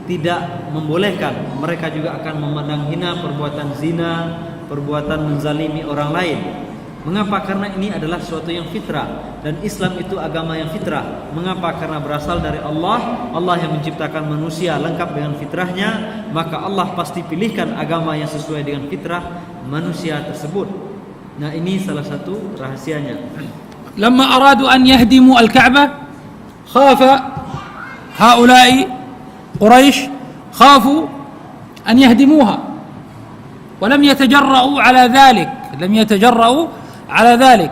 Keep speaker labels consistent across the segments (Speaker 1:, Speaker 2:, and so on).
Speaker 1: tidak membolehkan. Mereka juga akan memandang hina perbuatan zina, perbuatan menzalimi orang lain. Mengapa? Karena ini adalah sesuatu yang fitrah, dan Islam itu agama yang fitrah. Mengapa? Karena berasal dari Allah. Allah yang menciptakan manusia lengkap dengan fitrahnya, maka Allah pasti pilihkan agama yang sesuai dengan fitrah manusia tersebut. Nah, ini salah satu rahasianya.
Speaker 2: Lamma aradu an yahdimu al-Ka'bah, khafa haula'i Quraisy khafu an yahdimuha wa lam yatajarra'u ala dhalik, على ذلك.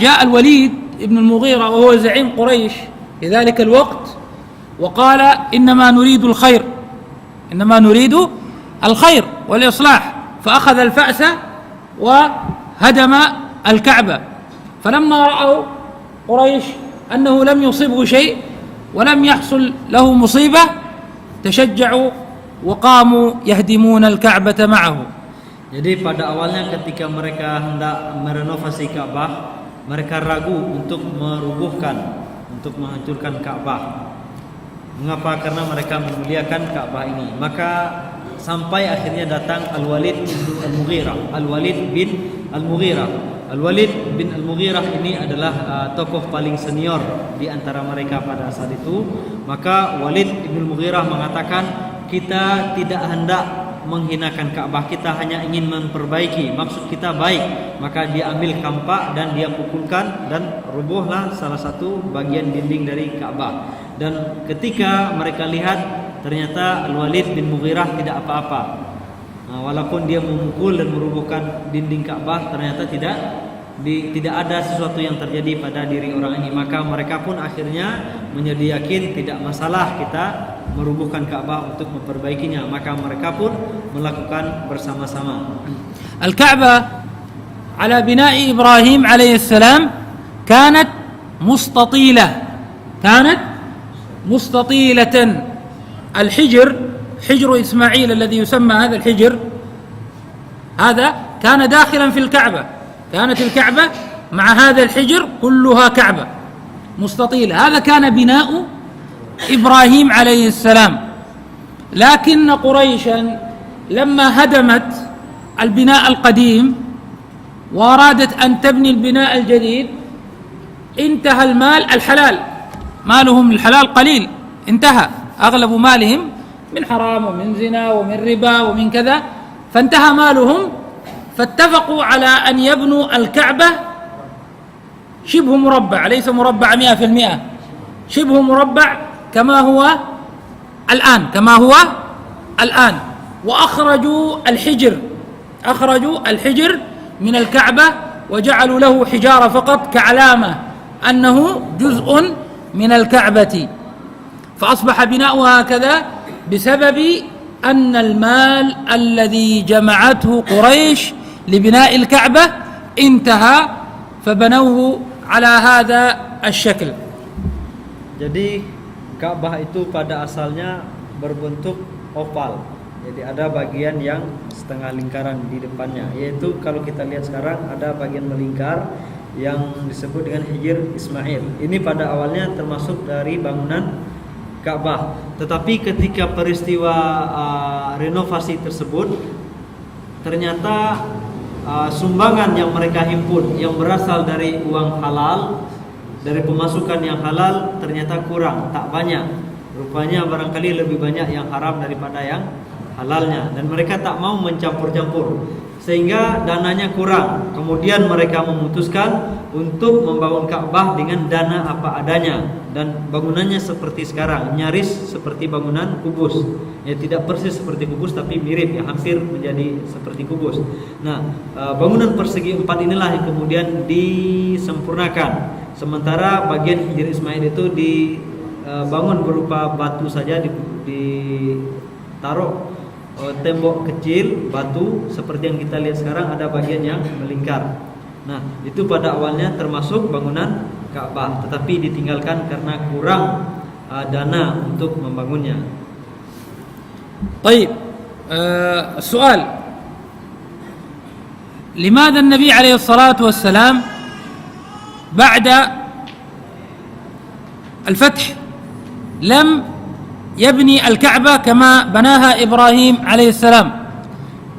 Speaker 2: جاء الوليد ابن المغيرة وهو زعيم قريش في ذلك الوقت وقال إنما نريد الخير والإصلاح، فأخذ الفأس وهدم الكعبة. فلما رأوا قريش أنه لم يصبه شيء ولم يحصل له مصيبة تشجعوا وقاموا يهدمون الكعبة معه.
Speaker 1: Jadi pada awalnya ketika mereka hendak merenovasi Ka'bah, mereka ragu untuk merubuhkan, untuk menghancurkan Ka'bah. Mengapa? Karena mereka memuliakan Ka'bah ini. Maka sampai akhirnya datang Al-Walid bin Al-Mughirah. Al-Walid bin Al-Mughirah ini adalah tokoh paling senior di antara mereka pada saat itu. Maka Walid bin Al-Mughirah mengatakan, kita tidak hendak menghinakan Ka'bah, kita hanya ingin memperbaiki, maksud kita baik. Maka dia ambil kampak dan dia pukulkan, dan rubuhlah salah satu bagian dinding dari Ka'bah. Dan ketika mereka lihat, ternyata Al-Walid bin Mughirah tidak apa-apa. Walaupun dia memukul dan merubuhkan dinding Ka'bah, ternyata tidak ada sesuatu yang terjadi pada diri orang ini. Maka mereka pun akhirnya menjadi yakin tidak masalah kita merubuhkan Ka'bah untuk memperbaikinya. Maka mereka pun melakukan bersama-sama.
Speaker 2: Al-Ka'bah ala bina'i Ibrahim alaihi salam kanat mustatilatan. Al-Hijr, حجر إسماعيل الذي يسمى هذا الحجر هذا كان داخلا في الكعبة. كانت الكعبة مع هذا الحجر كلها كعبة مستطيلة. هذا كان بناء إبراهيم عليه السلام. لكن قريشا لما هدمت البناء القديم وأرادت أن تبني البناء الجديد، انتهى المال الحلال، مالهم الحلال قليل، انتهى أغلب مالهم من حرام ومن زنا ومن ربا ومن كذا، فانتهى مالهم. فاتفقوا على أن يبنوا الكعبة شبه مربع، ليس مربع 100%، شبه مربع كما هو الآن. وأخرجوا الحجر من الكعبة وجعلوا له حجارة فقط كعلامة أنه جزء من الكعبة. فأصبح بناؤها هكذا بسبب أن المال الذي جمعته قريش لبناء الكعبة انتهى فبنوه على هذا الشكل.
Speaker 1: Jadi Ka'bah itu pada asalnya berbentuk oval. Jadi ada bagian yang setengah lingkaran di depannya, yaitu kalau kita lihat sekarang ada bagian melingkar yang disebut dengan Hijr Ismail. Ini pada awalnya termasuk dari bangunan Ka'bah. Tetapi ketika peristiwa renovasi tersebut, ternyata sumbangan yang mereka himpun yang berasal dari uang halal, dari pemasukan yang halal, ternyata kurang, tak banyak. Rupanya barangkali lebih banyak yang haram daripada yang halalnya, dan mereka tak mau mencampur-campur sehingga dananya kurang. Kemudian mereka memutuskan untuk membangun Ka'bah dengan dana apa adanya, dan bangunannya seperti sekarang, nyaris seperti bangunan kubus. Ya, tidak persis seperti kubus tapi mirip, ya, hampir menjadi seperti kubus. Nah, bangunan persegi 4 inilah yang kemudian disempurnakan. Sementara bagian Hijr Ismail itu dibangun berupa batu saja, ditaruh tembok kecil batu seperti yang kita lihat sekarang, ada bagian yang melingkar. Nah, itu pada awalnya termasuk bangunan Ka'bah, tetapi ditinggalkan karena kurang dana untuk membangunnya.
Speaker 2: طيب السؤال: لماذا النبي عليه الصلاة والسلام بعد الفتح لم يبني الكعبة كما بناها إبراهيم عليه السلام.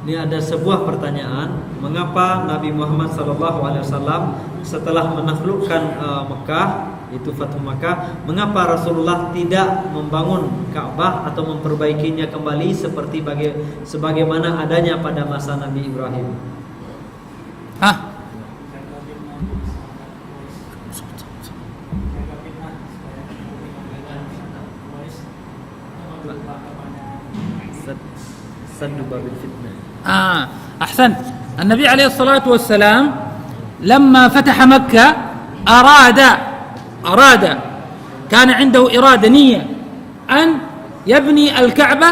Speaker 1: Ini ada sebuah pertanyaan, mengapa Nabi Muhammad SAW setelah menaklukkan Mekah, itu Fathu Makkah, mengapa Rasulullah tidak membangun Ka'bah atau memperbaikinya kembali seperti sebagaimana adanya pada masa Nabi Ibrahim?
Speaker 2: Hah?
Speaker 1: Saddu babil fitnah.
Speaker 2: أحسنت. النبي عليه الصلاة والسلام لما فتح مكة أراد كان عنده إرادة نية أن يبني الكعبة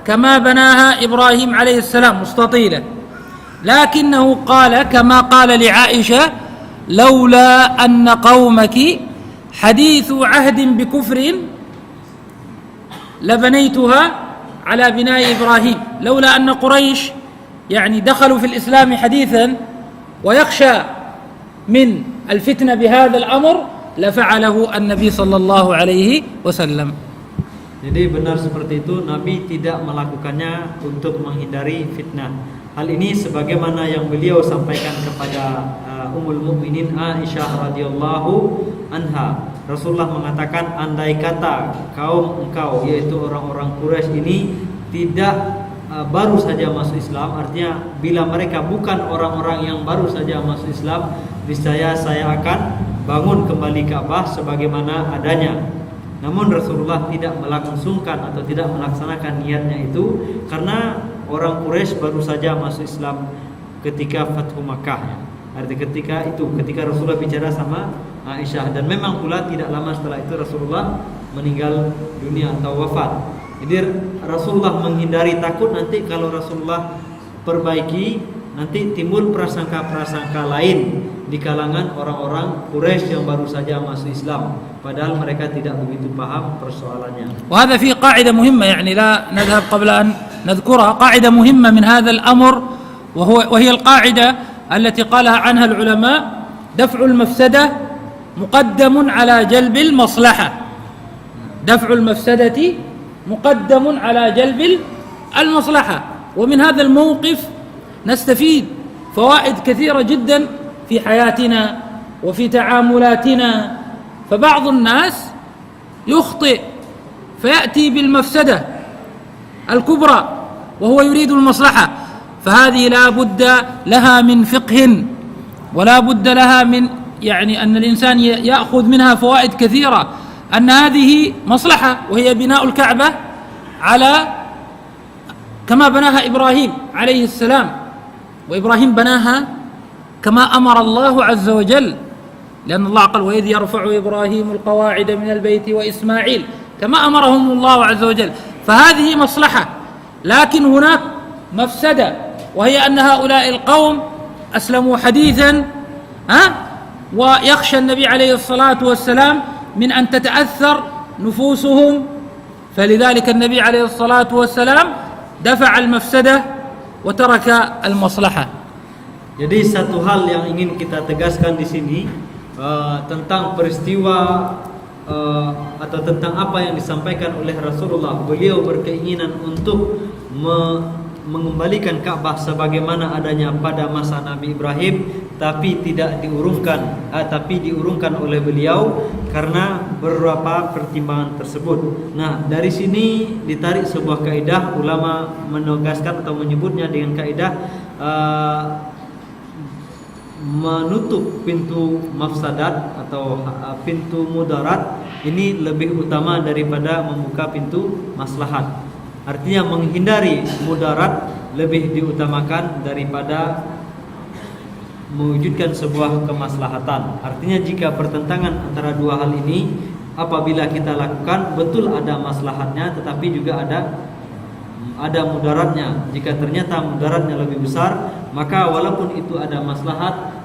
Speaker 2: كما بناها إبراهيم عليه السلام مستطيلة، لكنه قال كما قال لعائشة: لولا أن قومك حديث عهد بكفر لبنيتها على بناء إبراهيم، لولا أن قريش يعني دخلوا في الإسلام حديثا ويخشى من الفتنة بهذا الأمر لفعله النبي صلى الله عليه وسلم.
Speaker 1: Jadi benar seperti itu, Nabi tidak melakukannya untuk menghindari fitnah. Hal ini sebagaimana yang beliau sampaikan kepada Ummul Mukminin Aisyah radhiyallahu anha. Rasulullah mengatakan, andai kata kaum engkau, yaitu orang-orang Quraisy ini tidak baru saja masuk Islam, artinya bila mereka bukan orang-orang yang baru saja masuk Islam, niscaya saya akan bangun kembali Ka'bah sebagaimana adanya. Namun Rasulullah tidak melangsungkan atau tidak melaksanakan niatnya itu karena orang Quraisy baru saja masuk Islam ketika Fathu Makkah. Artinya ketika Rasulullah bicara sama Aisyah, dan memang pula tidak lama setelah itu Rasulullah meninggal dunia atau wafat. Jadi Rasulullah menghindari takut nanti kalau Rasulullah perbaiki nanti timbul prasangka-prasangka lain di kalangan orang-orang Quraisy yang baru saja masuk Islam, padahal mereka tidak begitu paham persoalannya.
Speaker 2: وهذا في قاعدة مهمة يعني لا نذهب قبل أن نذكرها، قاعدة مهمة من هذا الأمر وهي القاعدة التي قالها عنها العلماء: دفع المفسدة مقدم على جلب المصلحة. دفع المفسدة مقدم على جلب المصلحة. ومن هذا الموقف نستفيد فوائد كثيرة جدا في حياتنا وفي تعاملاتنا. فبعض الناس يخطئ فيأتي بالمفسدة الكبرى وهو يريد المصلحة، فهذه لا بد لها من فقه ولا بد لها من يعني أن الإنسان يأخذ منها فوائد كثيرة، أن هذه مصلحة وهي بناء الكعبة على كما بناها إبراهيم عليه السلام، وإبراهيم بناها كما أمر الله عز وجل، لأن الله قال: وإذ يرفع إبراهيم القواعد من البيت وإسماعيل، كما أمرهم الله عز وجل. فهذه مصلحة، لكن هناك مفسدة وهي أن هؤلاء القوم أسلموا حديثا ويخشى النبي عليه الصلاة والسلام من أن تتأثر نفوسهم، فلذلك النبي عليه الصلاة والسلام دفع المفسدة وترك المصلحة.
Speaker 1: Jadi satu hal yang ingin kita tegaskan di sini tentang peristiwa atau tentang apa yang disampaikan oleh Rasulullah. Beliau berkeinginan untuk mengembalikan Ka'bah sebagaimana adanya pada masa Nabi Ibrahim, tapi diurungkan oleh beliau karena beberapa pertimbangan tersebut. Nah, dari sini ditarik sebuah kaidah, ulama menegaskan atau menyebutnya dengan kaidah menutup pintu mafsadat atau pintu mudarat ini lebih utama daripada membuka pintu maslahat. Artinya menghindari mudarat lebih diutamakan daripada mewujudkan sebuah kemaslahatan. Artinya jika bertentangan antara dua hal ini, apabila kita lakukan betul ada maslahatnya tetapi juga ada mudaratnya. Jika ternyata mudaratnya lebih besar, maka walaupun itu ada maslahat,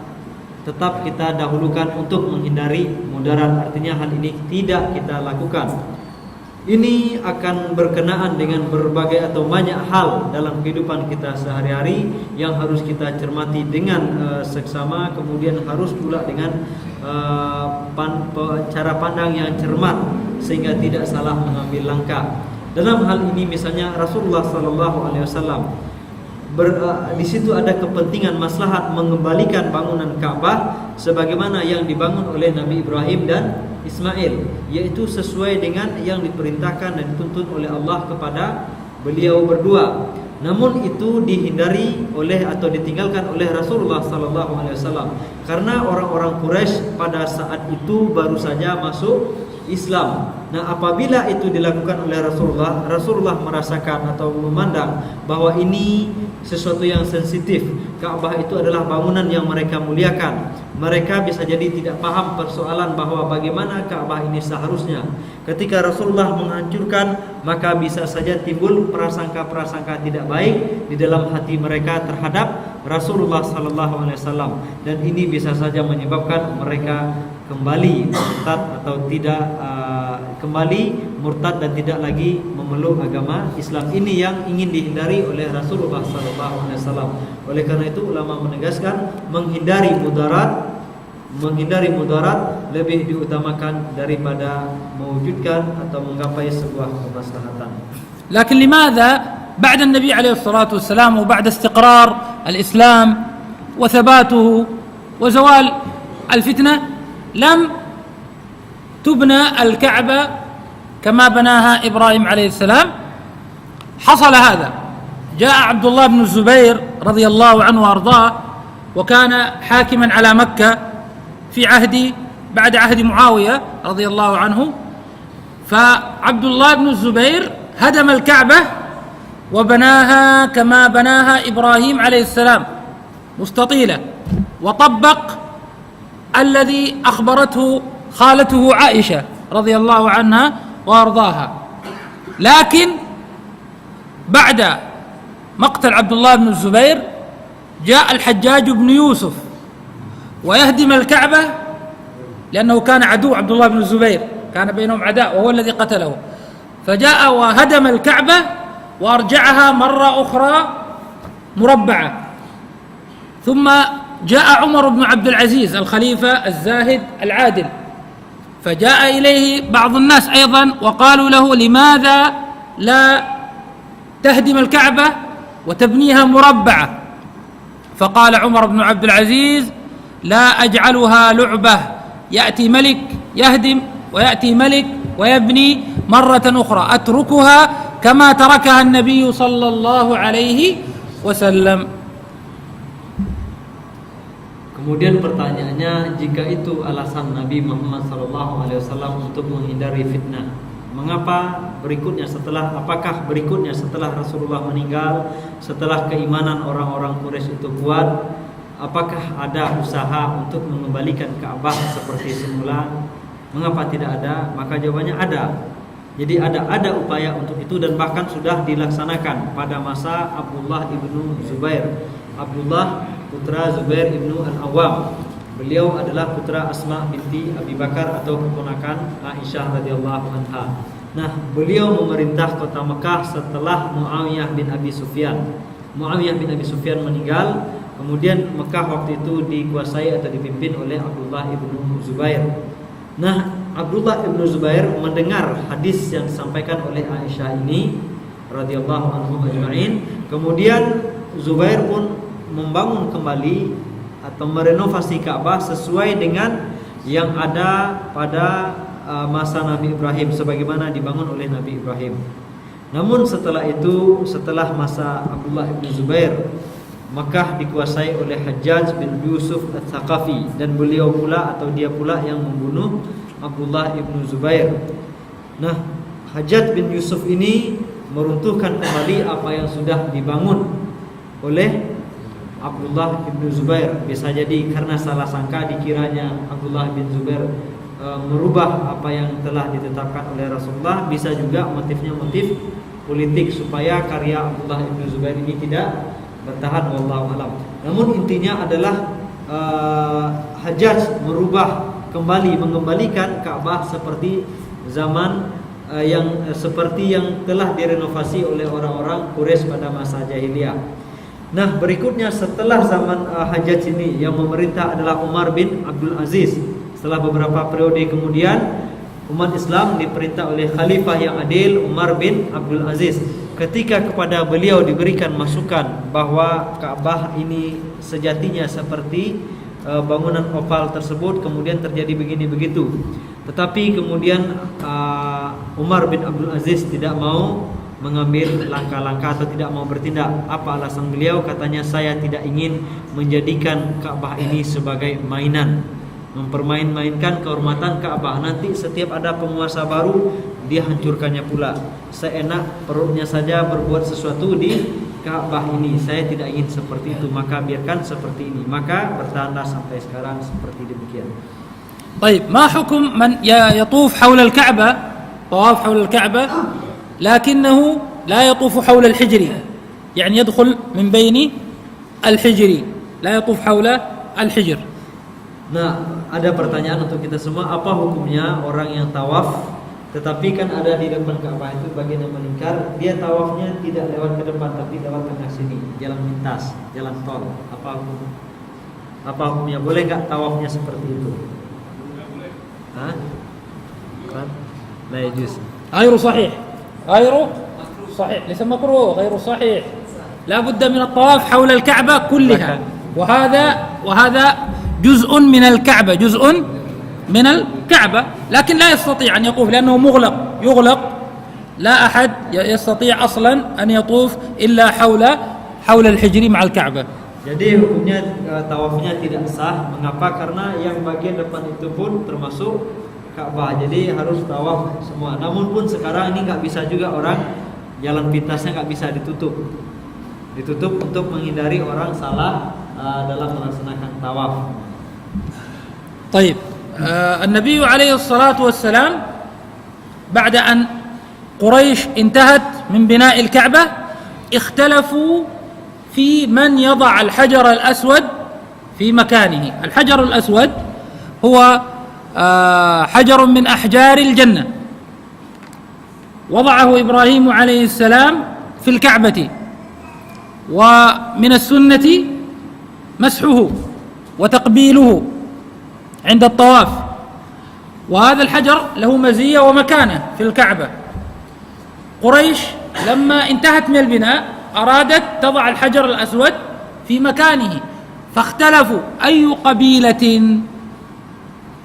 Speaker 1: tetap kita dahulukan untuk menghindari mudarat. Artinya hal ini tidak kita lakukan. Ini akan berkenaan dengan berbagai atau banyak hal dalam kehidupan kita sehari-hari yang harus kita cermati dengan seksama, kemudian harus pula dengan cara pandang yang cermat sehingga tidak salah mengambil langkah. Dalam hal ini misalnya Rasulullah sallallahu alaihi wasallam di situ ada kepentingan maslahat mengembalikan bangunan Ka'bah sebagaimana yang dibangun oleh Nabi Ibrahim dan Ismail, yaitu sesuai dengan yang diperintahkan dan dituntut oleh Allah kepada beliau berdua. Namun itu dihindari oleh atau ditinggalkan oleh Rasulullah sallallahu alaihi wasallam karena orang-orang Quraisy pada saat itu baru saja masuk Islam. Nah, apabila itu dilakukan oleh Rasulullah merasakan atau memandang bahwa ini sesuatu yang sensitif. Ka'bah itu adalah bangunan yang mereka muliakan. Mereka bisa jadi tidak paham persoalan bahwa bagaimana Ka'bah ini seharusnya. Ketika Rasulullah menghancurkan, maka bisa saja timbul prasangka-prasangka tidak baik di dalam hati mereka terhadap Rasulullah sallallahu alaihi wasallam, dan ini bisa saja menyebabkan mereka kembali murtad atau tidak kembali murtad dan tidak lagi memeluk agama Islam. Ini yang ingin dihindari oleh Rasulullah sallallahu alaihi wasallam. Oleh karena itu ulama menegaskan menghindari mudarat lebih diutamakan daripada mewujudkan atau menggapai sebuah kemaslahatan.
Speaker 2: لكن لماذا بعد النبي عليه الصلاة والسلام وبعد استقرار الإسلام وثباته وزوال الفتنة لم تبنى الكعبة كما بناها إبراهيم عليه السلام؟ حصل هذا. جاء عبد الله بن الزبير رضي الله عنه وأرضاه وكان حاكما على مكة في بعد عهد معاوية رضي الله عنه. فعبد الله بن الزبير هدم الكعبة وبناها كما بناها إبراهيم عليه السلام مستطيلة، وطبق الذي أخبرته خالته عائشة رضي الله عنها وأرضاها. لكن بعد مقتل عبد الله بن الزبير جاء الحجاج بن يوسف ويهدم الكعبة لأنه كان عدو عبد الله بن الزبير، كان بينهم عداء وهو الذي قتله، فجاء وهدم الكعبة وأرجعها مرة أخرى مربعة. ثم جاء عمر بن عبد العزيز الخليفة الزاهد العادل، فجاء إليه بعض الناس أيضا وقالوا له لماذا لا تهدم الكعبة وتبنيها مربعة؟ فقال عمر بن عبد العزيز لا أجعلها لعبة يأتي ملك يهدم ويأتي ملك ويبني مرة أخرى، أتركها كما تركها النبي صلى الله عليه وسلم.
Speaker 1: Kemudian pertanyaannya, jika itu alasan Nabi Muhammad SAW untuk menghindari fitnah, apakah berikutnya setelah Rasulullah meninggal, setelah keimanan orang-orang Quraisy itu kuat, apakah ada usaha untuk mengembalikan Ka'bah seperti semula? Mengapa tidak ada? Maka jawabannya ada. Jadi ada upaya untuk itu dan bahkan sudah dilaksanakan pada masa Abdullah ibnu Zubair. Abdullah putra Zubair ibnu Al-Awwam. Beliau adalah putra Asma binti Abi Bakar atau keponakan Aisyah radhiyallahu anha. Nah, beliau memerintah kota Mekah setelah Muawiyah bin Abi Sufyan. Muawiyah bin Abi Sufyan meninggal, kemudian Mekah waktu itu dikuasai atau dipimpin oleh Abdullah ibnu Zubair. Nah, Abdullah ibnu Zubair mendengar hadis yang disampaikan oleh Aisyah ini radhiyallahu anhu ajma'in. Kemudian Zubair pun membangun kembali atau merenovasi Ka'bah sesuai dengan yang ada pada masa Nabi Ibrahim, sebagaimana dibangun oleh Nabi Ibrahim. Namun setelah itu, setelah masa Abdullah ibn Zubair, Makkah dikuasai oleh Hajjaj bin Yusuf Al-Thaqafi, dan beliau pula atau dia pula yang membunuh Abdullah ibn Zubair. Nah, Hajjaj bin Yusuf ini meruntuhkan kembali apa yang sudah dibangun oleh Abdullah bin Zubair. Bisa jadi karena salah sangka dikiranya Abdullah bin Zubair merubah apa yang telah ditetapkan oleh Rasulullah. Bisa juga motifnya motif politik supaya karya Abdullah bin Zubair ini tidak bertahan, wallahu alam. Namun intinya adalah Hajjaj mengembalikan Ka'bah seperti zaman yang telah direnovasi oleh orang-orang Quraisy pada masa jahiliyah. Nah, berikutnya setelah zaman Hajjaj ini yang memerintah adalah Umar bin Abdul Aziz. Setelah beberapa periode kemudian, umat Islam diperintah oleh khalifah yang adil Umar bin Abdul Aziz. Ketika kepada beliau diberikan masukan bahwa Ka'bah ini sejatinya seperti bangunan oval tersebut, kemudian terjadi begini begitu. Tetapi kemudian Umar bin Abdul Aziz tidak mau mengambil langkah-langkah atau tidak mau bertindak. Apa alasan beliau? Katanya, saya tidak ingin menjadikan Ka'bah ini sebagai mainan, mempermain-mainkan kehormatan Ka'bah. Nanti setiap ada penguasa baru, dia hancurkannya pula. Seenak perutnya saja berbuat sesuatu di Ka'bah ini. Saya tidak ingin seperti itu, maka biarkan seperti ini. Maka bertahanlah sampai sekarang seperti demikian.
Speaker 2: طيب ما حكم من يطوف حول الكعبة طواف حول الكعبة لكنه لا يطوف حول الحجر، يعني يدخل من بين الحجر، لا يطوف حول الحجر.
Speaker 1: Nah, ada pertanyaan untuk kita semua, apa hukumnya orang yang tawaf tetapi kan ada di depan Ka'bah itu bagian yang melingkar, dia tawafnya tidak lewat ke depan tapi lewat tengah sini, jalan lintas, jalan tol. Apa hukumnya? Boleh nggak tawafnya seperti itu? Hah? لا يجوز.
Speaker 2: غير صحيح، غير صحيح، ليس مكروه، غير صحيح. لا بد من الطواف حول الكعبة كلها، وهذا جزء من الكعبة، جزء من الكعبة، لكن لا يستطيع أن يطوف لأنه يغلق، لا أحد يستطيع أصلا أن يطوف إلا حول الحجر مع الكعبة.
Speaker 1: Jadi hukumnya tawafnya tidak sah. Mengapa? Karena yang bagian depan itu pun termasuk Ka'bah. Jadi harus tawaf semua. Namun pun sekarang ini nggak bisa juga orang jalan pintasnya nggak bisa ditutup untuk menghindari orang salah dalam melaksanakan tawaf.
Speaker 2: طيب النبي عليه الصلاة والسلام بعد أن قريش انتهت من بناء الكعبة اختلفوا في من يضع الحجر الأسود في مكانه. الحجر الأسود هو حجر من أحجار الجنة، وضعه إبراهيم عليه السلام في الكعبة، ومن السنة مسحه وتقبيله عند الطواف، وهذا الحجر له مزية ومكانة في الكعبة. قريش لما انتهت من البناء أرادت تضع الحجر الأسود في مكانه، فاختلفوا أي قبيلة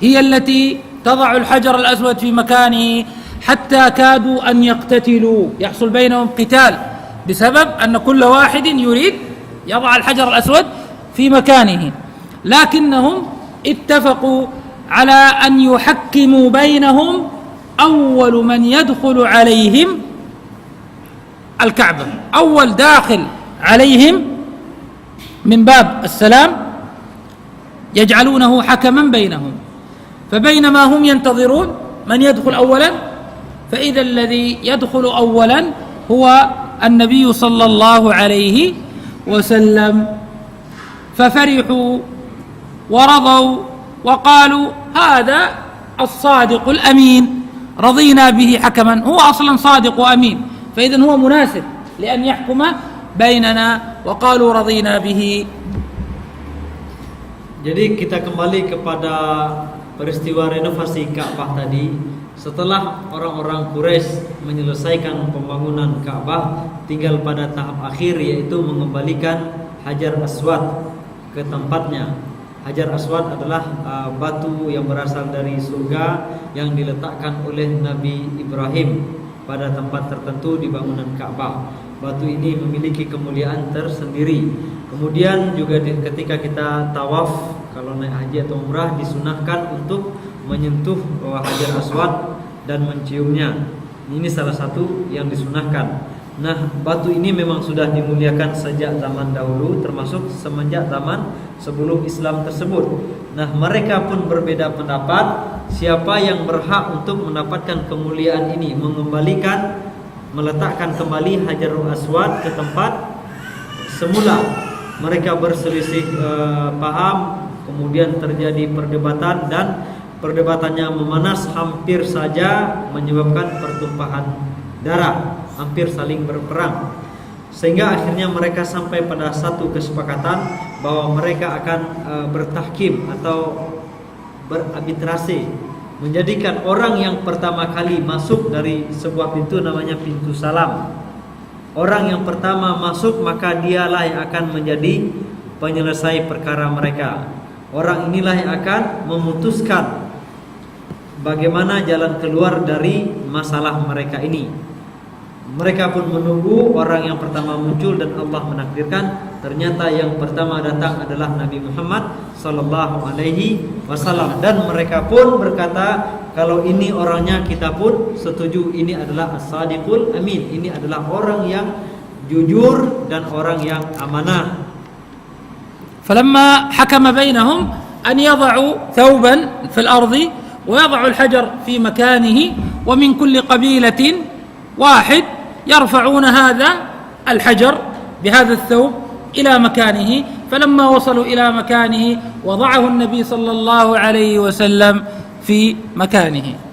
Speaker 2: هي التي تضع الحجر الأسود في مكانه، حتى كادوا أن يقتتلوا، يحصل بينهم قتال بسبب أن كل واحد يريد يضع الحجر الأسود في مكانه. لكنهم اتفقوا على أن يحكموا بينهم أول من يدخل عليهم الكعبة، أول داخل عليهم من باب السلام يجعلونه حكما بينهم. فبينما هم ينتظرون من يدخل أولا، فإذا الذي يدخل أولا هو النبي صلى الله عليه وسلم، ففرحوا ورضوا وقالوا هذا الصادق الأمين، رضينا به حكما، هو أصلا صادق وأمين، فإذا هو مناسب لأن يحكم بيننا، وقالوا رضينا به.
Speaker 1: Jadi kita kembali kepada peristiwa renovasi Ka'bah tadi. Setelah orang-orang Quraisy menyelesaikan pembangunan Ka'bah, tinggal pada tahap akhir yaitu mengembalikan Hajar Aswad ke tempatnya. Hajar Aswad adalah batu yang berasal dari surga yang diletakkan oleh Nabi Ibrahim pada tempat tertentu di bangunan Ka'bah. Batu ini memiliki kemuliaan tersendiri. Kemudian juga ketika kita tawaf, kalau naik haji atau umrah, disunahkan untuk menyentuh Hajar Aswad dan menciumnya. Ini salah satu yang disunahkan. Nah, batu ini memang sudah dimuliakan sejak zaman dahulu, termasuk semenjak zaman sebelum Islam tersebut. Nah, mereka pun berbeda pendapat siapa yang berhak untuk mendapatkan kemuliaan ini, mengembalikan, meletakkan kembali Hajarul Aswad ke tempat semula. Mereka berselisih paham, kemudian terjadi perdebatan, dan perdebatannya memanas, hampir saja menyebabkan pertumpahan darah, hampir saling berperang. Sehingga akhirnya mereka sampai pada satu kesepakatan bahwa mereka akan bertahkim atau berarbitrase menjadikan orang yang pertama kali masuk dari sebuah pintu namanya pintu salam. Orang yang pertama masuk maka dialah yang akan menjadi penyelesai perkara mereka. Orang inilah yang akan memutuskan bagaimana jalan keluar dari masalah mereka ini. Mereka pun menunggu orang yang pertama muncul dan Allah menakdirkan ternyata yang pertama datang adalah Nabi Muhammad sallallahu alaihi wasallam, dan mereka pun berkata kalau ini orangnya kita pun setuju, ini adalah as-sadiqul amin, ini adalah orang yang jujur dan orang yang amanah.
Speaker 2: فلما حكم بينهم أن يضعوا ثوبا في الأرض ويضعوا الحجر في مكانه ومن كل قبيلة واحد يرفعون هذا الحجر بهذا الثوب إلى مكانه، فلما وصلوا إلى مكانه وضعه النبي صلى الله عليه وسلم في مكانه.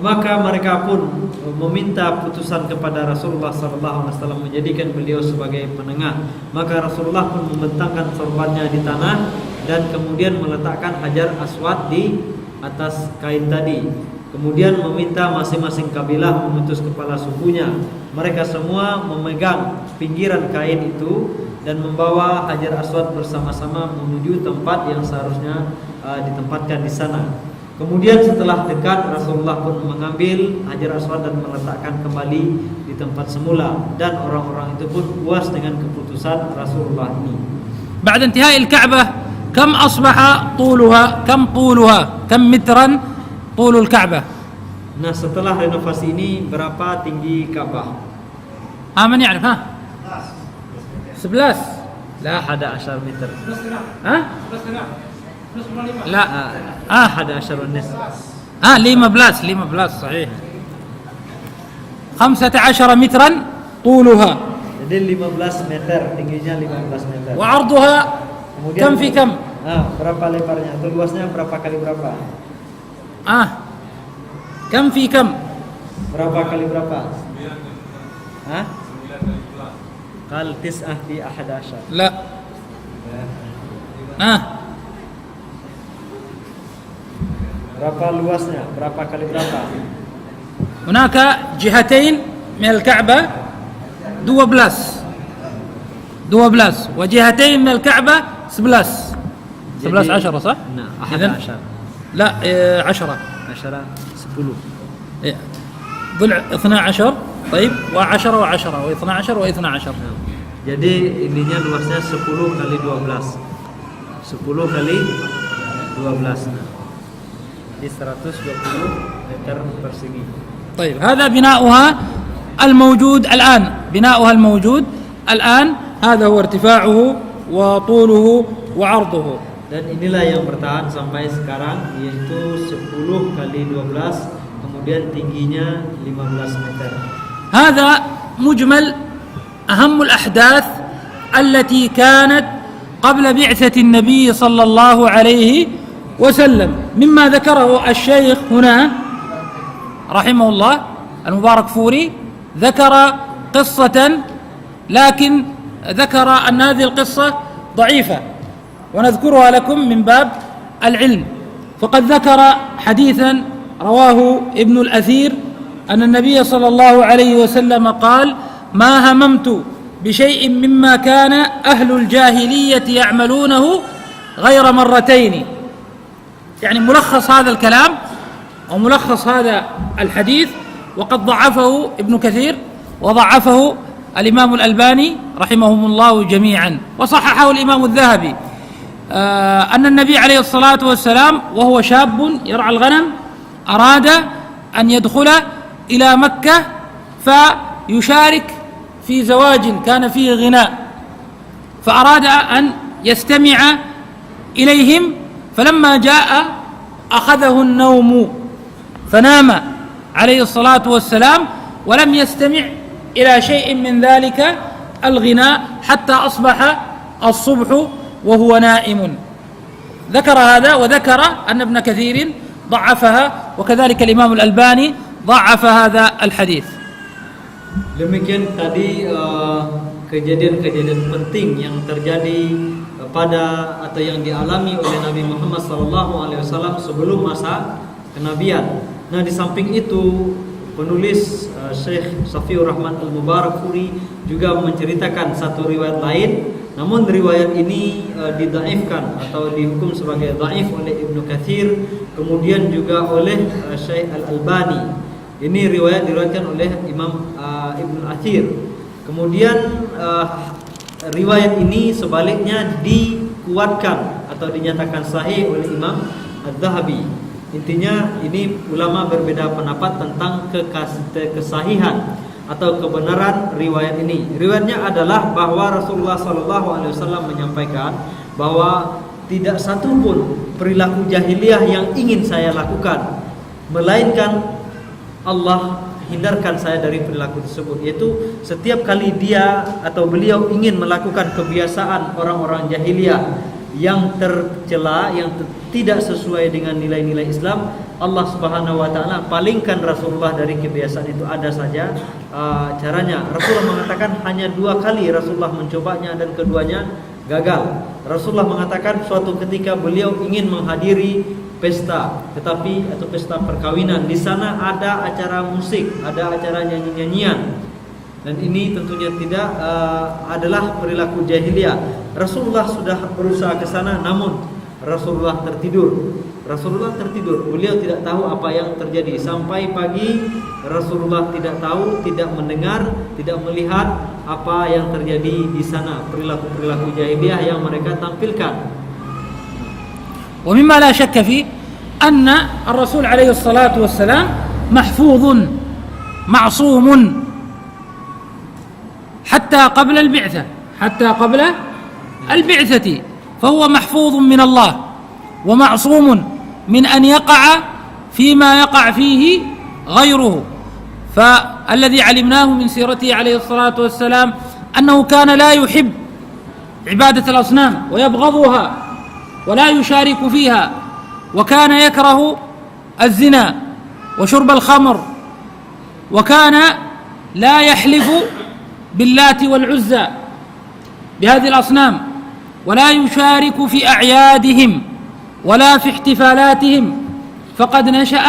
Speaker 1: Maka mereka pun meminta putusan kepada Rasulullah sallallahu alaihi wasallam menjadikan beliau sebagai penengah. Maka Rasulullah pun membentangkan sorbannya di tanah dan kemudian meletakkan hajar aswad di atas kain tadi. Kemudian meminta masing-masing kabilah mengutus kepala sukunya. Mereka semua memegang pinggiran kain itu dan membawa hajar aswad bersama-sama menuju tempat yang seharusnya ditempatkan di sana. Kemudian setelah dekat Rasulullah pun mengambil hajar aswad dan meletakkan kembali di tempat semula, dan orang-orang itu pun puas dengan keputusan Rasulullah ini.
Speaker 2: بعد انتهاء الكعبة كم أصبح طولها كم مترا طول الكعبة؟
Speaker 1: Nah, setelah renovasi ini berapa tinggi Ka'bah?
Speaker 2: من يعرف 11 لا
Speaker 1: 11 meter.
Speaker 2: ها لا
Speaker 1: 11 ونص.
Speaker 2: 15 صحيح 15 مترا طولها
Speaker 1: Jadi 15 meter, tingginya 15 meter.
Speaker 2: وعرضها كم في كم؟
Speaker 1: Berapa lebarnya atau luasnya berapa kali berapa?
Speaker 2: كم في كم؟
Speaker 1: Berapa kali berapa? Qal tis'ah fi 11.
Speaker 2: لا
Speaker 1: Berapa luasnya? Berapa kali berapa?
Speaker 2: هناك جهتين من الكعبة 12 وجهتين من الكعبة 11 10 صح؟
Speaker 1: Nah,
Speaker 2: إذن
Speaker 1: 11.
Speaker 2: لا 10
Speaker 1: 10.
Speaker 2: ضلع 12 طيب و10 و10 و12 و12.
Speaker 1: Jadi ininya luasnya 10 kali 12. 10 kali 12. Jadi 120 meter persegi.
Speaker 2: طيب هذا بناؤها الموجود الآن هذا هو ارتفاعه وطوله وعرضه.
Speaker 1: Dan inilah yang bertahan sampai sekarang, yaitu 10 kali 12, kemudian tingginya 15 meter.
Speaker 2: هذا مجمل أهم الأحداث التي كانت قبل بعثة النبي صلى الله عليه وسلم، مما ذكره الشيخ هنا رحمه الله المبارك فوري. ذكر قصة، لكن ذكر أن هذه القصة ضعيفة ونذكرها لكم من باب العلم. فقد ذكر حديثا رواه ابن الأثير أن النبي صلى الله عليه وسلم قال: ما هممت بشيء مما كان أهل الجاهلية يعملونه غير مرتين. يعني ملخص هذا الكلام أو ملخص هذا الحديث، وقد ضعفه ابن كثير وضعفه الإمام الألباني رحمهم الله جميعا، وصححه الإمام الذهبي، أن النبي عليه الصلاة والسلام وهو شاب يرعى الغنم أراد أن يدخل إلى مكة فيشارك في زواج كان فيه غناء، فأراد أن يستمع إليهم، فلما جاء أخذه النوم فنام عليه الصلاة والسلام ولم يستمع إلى شيء من ذلك الغناء حتى أصبح الصبح وهو نائم. ذكر هذا، وذكر أن ابن كثير ضعفها، وكذلك الإمام الألباني ضعف هذا الحديث.
Speaker 1: Demikian tadi kejadian-kejadian penting yang terjadi pada atau yang dialami oleh Nabi Muhammad SAW sebelum masa kenabian. Nah, di samping itu penulis Syekh Safiur Rahman Al-Mubarakfuri juga menceritakan satu riwayat lain, namun riwayat ini didaifkan atau dihukum sebagai daif oleh Ibnu Katsir, kemudian juga oleh Syekh Al-Albani. Ini riwayat diriwayatkan oleh Imam Ibnu Athir. Kemudian riwayat ini sebaliknya dikuatkan atau dinyatakan sahih oleh Imam Az-Zahabi. Intinya ini ulama berbeda pendapat tentang kesahihan atau kebenaran riwayat ini. Riwayatnya adalah bahwa Rasulullah SAW menyampaikan bahwa tidak satu pun perilaku jahiliyah yang ingin saya lakukan, melainkan Allah hindarkan saya dari perilaku tersebut. Yaitu setiap kali dia atau beliau ingin melakukan kebiasaan orang-orang jahiliyah yang tercela, yang tidak sesuai dengan nilai-nilai Islam, Allah Subhanahu wa taala palingkan Rasulullah dari kebiasaan itu. Ada saja caranya. Rasulullah mengatakan hanya 2 kali Rasulullah mencobanya dan keduanya gagal. Rasulullah mengatakan suatu ketika beliau ingin menghadiri pesta, atau pesta perkawinan. Di sana ada acara musik, ada acara nyanyi-nyanyian. Dan ini tentunya tidak adalah perilaku jahiliyah. Rasulullah sudah berusaha ke sana, namun Rasulullah tertidur. Beliau tidak tahu apa yang terjadi. Sampai pagi Rasulullah tidak tahu, tidak mendengar, tidak melihat apa yang terjadi di sana, perilaku-perilaku jahiliyah yang mereka tampilkan.
Speaker 2: ومما لا شك فيه أن الرسول عليه الصلاة والسلام محفوظ معصوم حتى قبل البعثة فهو محفوظ من الله ومعصوم من أن يقع فيما يقع فيه غيره. فالذي علمناه من سيرته عليه الصلاة والسلام أنه كان لا يحب عبادة الأصنام ويبغضها ولا يشارك فيها، وكان يكره الزنا وشرب الخمر، وكان لا يحلف باللات والعزى بهذه الأصنام، ولا يشارك في أعيادهم ولا في احتفالاتهم. فقد نشأ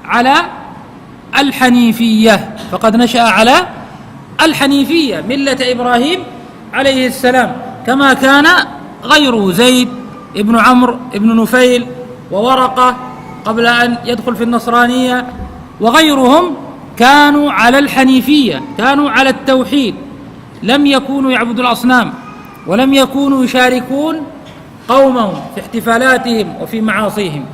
Speaker 2: على الحنيفية ملة إبراهيم عليه السلام، كما كان غيره زيد ابن عمرو ابن نفيل وورقة قبل أن يدخل في النصرانية وغيرهم، كانوا على الحنيفية، كانوا على التوحيد، لم يكونوا يعبدوا الأصنام ولم يكونوا يشاركون قومهم في احتفالاتهم وفي معاصيهم.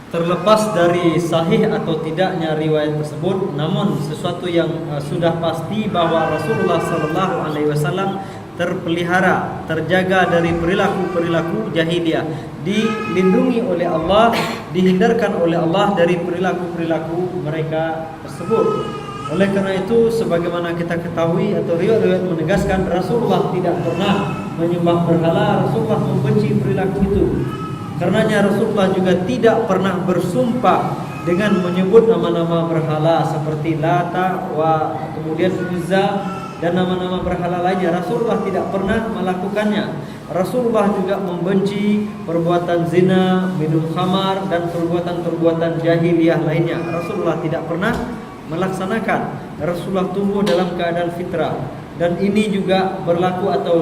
Speaker 1: Terlepas dari sahih atau tidaknya riwayat tersebut, namun sesuatu yang sudah pasti bahwa Rasulullah SAW terpelihara, terjaga dari perilaku-perilaku jahiliyah, dilindungi oleh Allah, dihindarkan oleh Allah dari perilaku-perilaku mereka tersebut. Oleh karena itu, sebagaimana kita ketahui atau riwayat menegaskan, Rasulullah tidak pernah menyembah berhala, Rasulullah membenci perilaku itu. Karenanya Rasulullah juga tidak pernah bersumpah dengan menyebut nama-nama berhala seperti Lata, kemudian Uzza, dan nama-nama berhala lainnya. Rasulullah tidak pernah melakukannya. Rasulullah juga membenci perbuatan zina, minum khamar, dan perbuatan-perbuatan jahiliyah lainnya. Rasulullah tidak pernah melaksanakan. Rasulullah tumbuh dalam keadaan fitrah, dan ini juga berlaku atau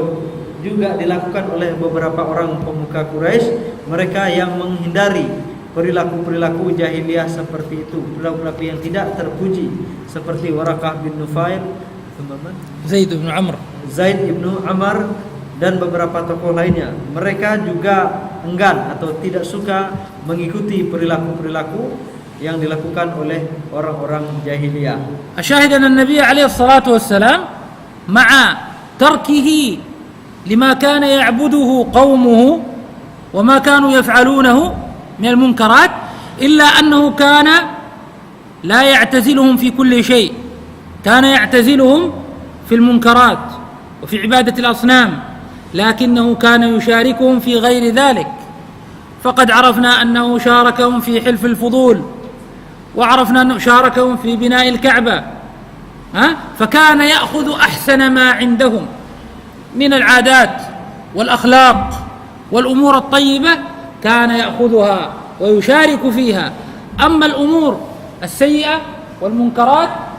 Speaker 1: juga dilakukan oleh beberapa orang pemuka Quraisy, mereka yang menghindari perilaku-perilaku jahiliyah seperti itu, perilaku yang tidak terpuji, seperti Waraqah bin Nufail,
Speaker 2: Zaid bin Amr dan beberapa tokoh lainnya. Mereka juga enggan atau tidak suka mengikuti perilaku-perilaku yang dilakukan oleh orang-orang jahiliyah. Asyahid anna Nabi alaihi salatu wassalam ma'a tarkihi lima kana ya'buduhu qaumuhu wa ma kanu yaf'alunahu min al-munkarat illa annahu kana la ya'taziluhum fi kulli shay'. كان يعتزلهم في المنكرات وفي عبادة الأصنام، لكنه كان يشاركهم في غير ذلك. فقد عرفنا أنه شاركهم في حلف الفضول، وعرفنا أنه شاركهم في بناء الكعبة، فكان يأخذ أحسن ما عندهم من العادات والأخلاق والأمور الطيبة، كان يأخذها ويشارك فيها. أما الأمور السيئة والمنكرات